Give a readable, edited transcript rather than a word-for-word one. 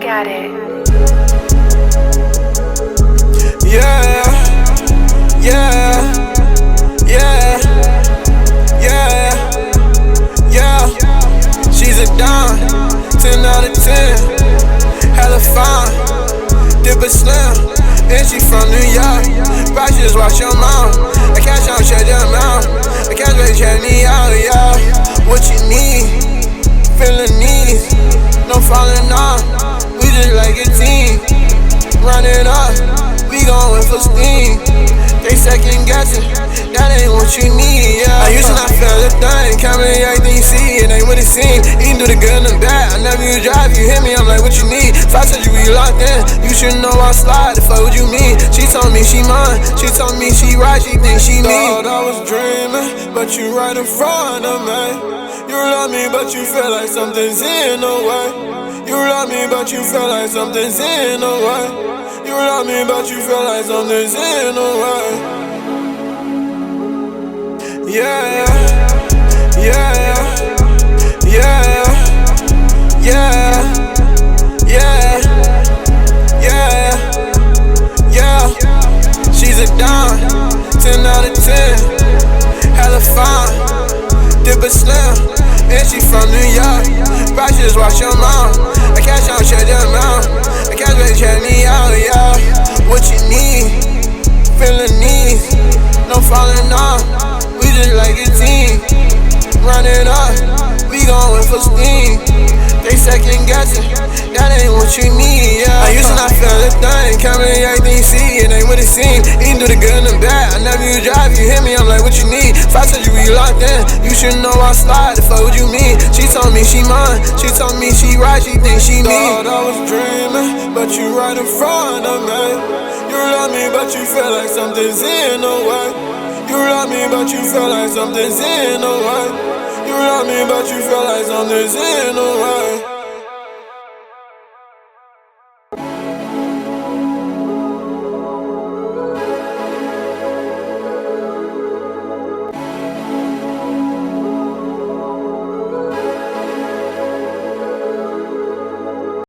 got it. Yeah, yeah, yeah, yeah, yeah. She's a dime, 10 out of 10. Hella fine, dip a slim, and she from New York. Probably just watch your mouth. I catch on, shut your mouth. I catch baby, check me out, yeah. What you need? Feeling needs, no falling off. We just like a team, running up. We going for steam. They second guessing, that ain't what you need, yeah. I used to not feel a thing, counting everything you see, it ain't what it seems. Eating through the good and the bad, I never you drive, you hit me, I'm like, what you need? So I told you we locked in, you should know I slide, the fuck what you mean? She told me she mine, she told me she right, she think she me. Thought I was dreaming, but you right in front of me. You love me, but you feel like something's in the way. You love me, but you feel like something's in the way. You love me, but you feel like something's in the way. Yeah, yeah, yeah, yeah, yeah, yeah, yeah. She's a dime, 10 out of 10. Hella fine, dip a slim, and she from New York. Probably just watch your mouth. I catch on, shut your mouth. I catch baby, check me out, yeah. What you need? Feeling needs, no falling off. We just like a team, running up. We going for steam. They second guessing, that ain't what you need, yeah. I used to not feel a thing, counting everything you see, it ain't what it seems. Eating through the good and the bad, I never you drive, you hit me, I'm like, what you need? So I told you we locked in, you should know I slide, the fuck what you mean? She told me she mine, she told me she right, she think she me. Thought I was dreaming, but you right in front of me. You love me, but you feel like something's in the way. You love me, but you feel like something's in the way. You love me, but you feel like something's in the way.